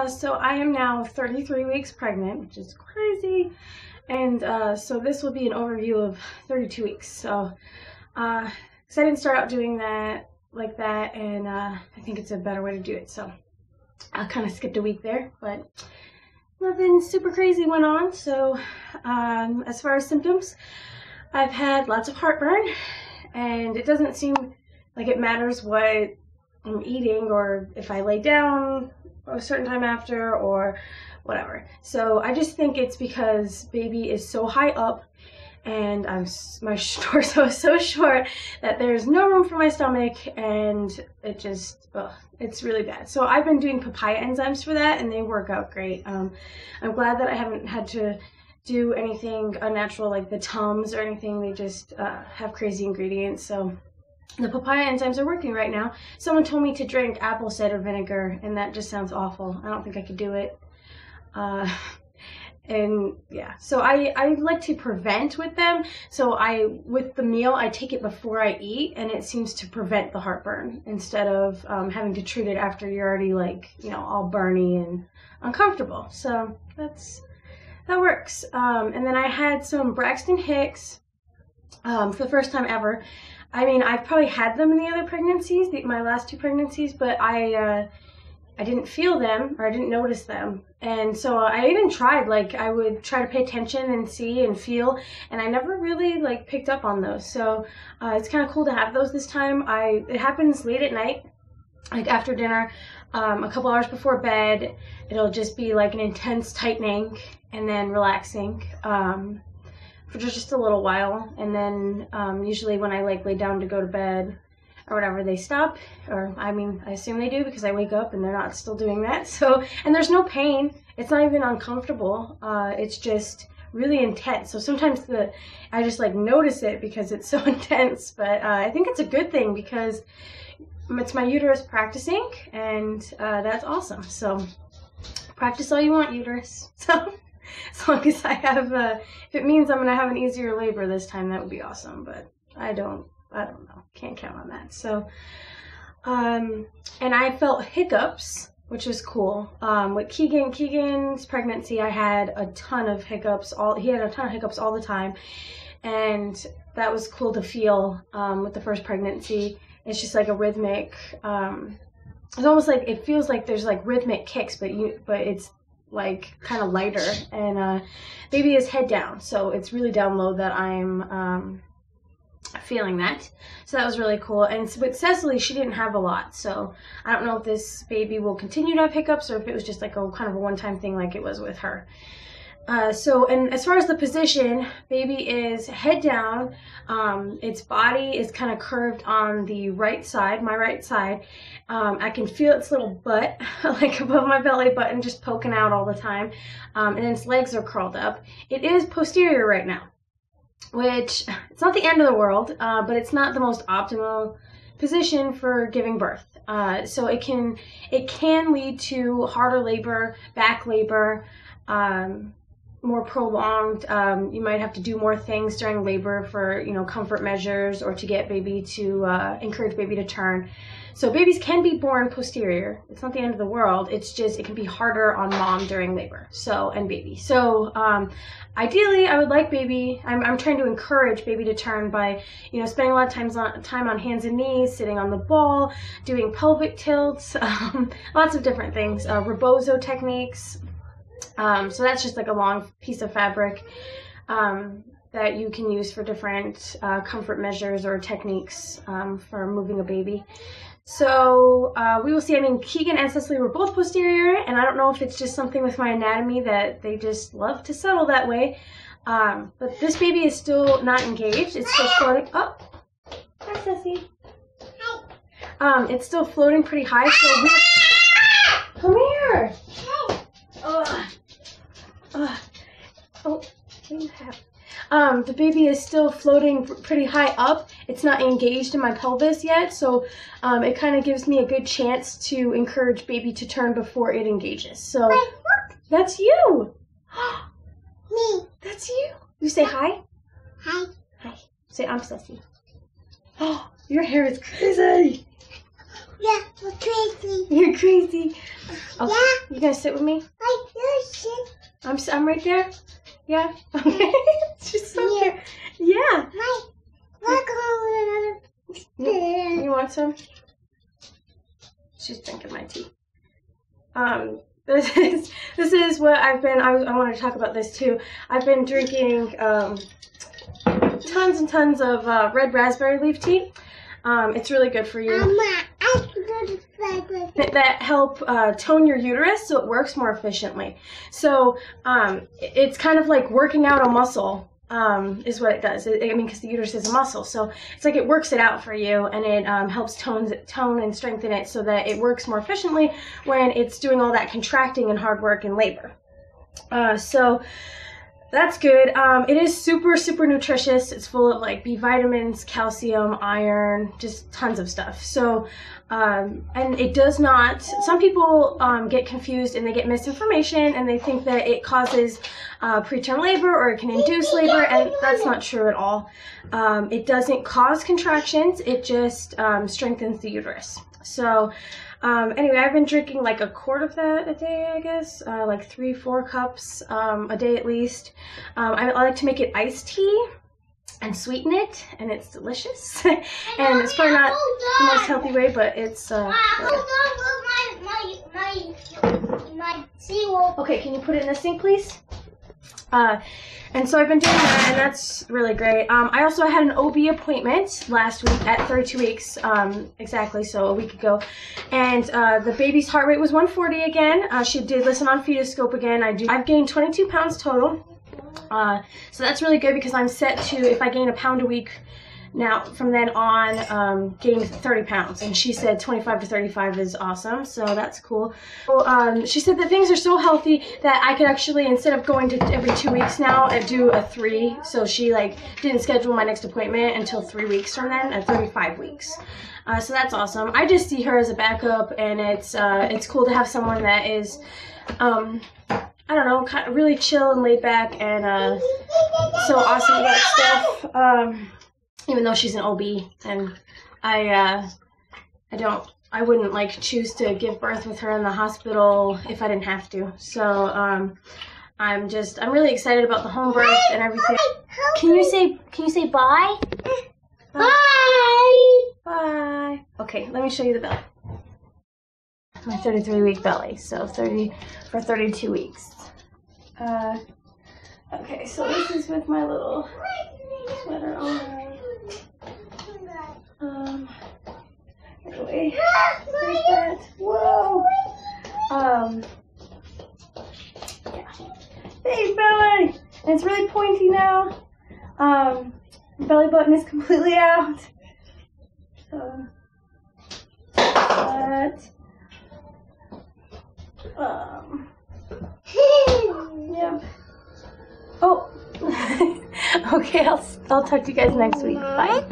So I am now 33 weeks pregnant, which is crazy. And so this will be an overview of 32 weeks. So I didn't start out doing that like that, and I think it's a better way to do it. So I kind of skipped a week there, but nothing super crazy went on. So as far as symptoms, I've had lots of heartburn, and it doesn't seem like it matters what I'm eating or if I lay down a certain time after or whatever. So I just think it's because baby is so high up and my torso is so short that there's no room for my stomach, and it just, it's really bad. So I've been doing papaya enzymes for that, and they work out great. I'm glad that I haven't had to do anything unnatural like the Tums or anything. They just have crazy ingredients. So the papaya enzymes are working right now. Someone told me to drink apple cider vinegar, and that just sounds awful. I don't think I could do it. And yeah, so I like to prevent with them. So with the meal, I take it before I eat, and it seems to prevent the heartburn instead of having to treat it after you're already all burny and uncomfortable. So that works. And then I had some Braxton Hicks for the first time ever. I mean, I've probably had them in the other pregnancies, my last two pregnancies, but I didn't feel them, or I didn't notice them. And so I even tried, I would try to pay attention and see and feel, and I never really picked up on those. So it's kind of cool to have those this time. It happens late at night, after dinner, a couple hours before bed. It'll just be an intense tightening and then relaxing for just a little while. And then usually when I lay down to go to bed or whatever, they stop, or I assume they do because I wake up and they're not still doing that. So, and there's no pain. It's not even uncomfortable. It's just really intense. So sometimes I just notice it because it's so intense, but I think it's a good thing because it's my uterus practicing, and that's awesome. So practice all you want, uterus. So as long as I have, if it means I'm going to have an easier labor this time, that would be awesome, but I don't know. Can't count on that. So, and I felt hiccups, which was cool. With Keegan's pregnancy, I had a ton of hiccups. He had a ton of hiccups all the time, and that was cool to feel with the first pregnancy. It's just a rhythmic. It's almost it feels like there's rhythmic kicks, but it's kind of lighter. And baby is head down, so it's really down low that I'm feeling that. So that was really cool. And with Cecily, she didn't have a lot, so I don't know if this baby will continue to have hiccups or if it was just a kind of a one-time thing like it was with her. And as far as the position, baby is head down. Its body is kind of curved on the right side, my right side. I can feel its little butt, above my belly button, just poking out all the time. And its legs are curled up. It is posterior right now, which it's not the end of the world, but it's not the most optimal position for giving birth. So it can lead to harder labor, back labor, more prolonged. You might have to do more things during labor for, comfort measures or to get baby to encourage baby to turn. So babies can be born posterior. It's not the end of the world. It's just it can be harder on mom during labor. And baby. So ideally, I would like baby. I'm trying to encourage baby to turn by spending a lot of time on hands and knees, sitting on the ball, doing pelvic tilts, lots of different things, rebozo techniques. So that's just a long piece of fabric that you can use for different comfort measures or techniques for moving a baby. So we will see. Keegan and Cecily were both posterior, and I don't know if it's just something with my anatomy that they just love to settle that way. But this baby is still not engaged. It's still floating. Oh, hi, Ceci. Hi. It's still floating pretty high. So come here. Oh, you have. The baby is still floating pretty high up. It's not engaged in my pelvis yet, so it kind of gives me a good chance to encourage baby to turn before it engages. So that's you. Me. That's you. You say hi. Hi. Hi. Say I'm Ceci. Oh, your hair is crazy. Yeah, you're crazy. You're crazy. Okay. Yeah. You gonna sit with me? I'm right there. Yeah. Okay. She's so cute. Yeah. You want some? She's drinking my tea. This is what I've been. I wanted to talk about this too. I've been drinking tons and tons of red raspberry leaf tea. It's really good for you. That help tone your uterus so it works more efficiently. So it's kind of like working out a muscle is what it does. I mean, because the uterus is a muscle, so it's like it works it out for you, and it helps tone and strengthen it so that it works more efficiently when it's doing all that contracting and hard work in labor. So that's good. It is super, super nutritious. It's full of like B vitamins, calcium, iron, just tons of stuff. So, and it does not, some people get confused and they get misinformation and they think that it causes preterm labor or it can induce labor, and that's not true at all. It doesn't cause contractions, it just strengthens the uterus. So, anyway, I've been drinking like a quart of that a day, I guess, like 3-4 cups a day at least. I like to make it iced tea and sweeten it, and it's delicious. And it's probably not the most healthy way, but it's my seawater. Okay, can you put it in the sink, please? And so I've been doing that, and that's really great. I also had an OB appointment last week at 32 weeks, exactly, so a week ago. And the baby's heart rate was 140 again. She did listen on fetoscope again. I've gained 22 pounds total. So that's really good because I'm set to, if I gain a pound a week now, from then on, gain 30 pounds. And she said 25 to 35 is awesome, so that's cool. So, she said that things are so healthy that I could actually, instead of going to every 2 weeks now, do a 3. So she like didn't schedule my next appointment until 3 weeks from then, at 35 weeks. So that's awesome. I just see her as a backup, and it's cool to have someone that is, I don't know, kind of really chill and laid back and so awesome about stuff. Even though she's an OB, and I wouldn't like choose to give birth with her in the hospital if I didn't have to. So I'm really excited about the home birth and everything. Can you say bye? Bye. Bye. Okay, let me show you the belly. My 33-week belly, so 30 for 32 weeks. Okay, so this is with my little sweater on. Anyway, there's that. Whoa. Yeah. Hey, belly. And it's really pointy now. Belly button is completely out. But yeah. Oh. Okay, I'll talk to you guys next week. Bye.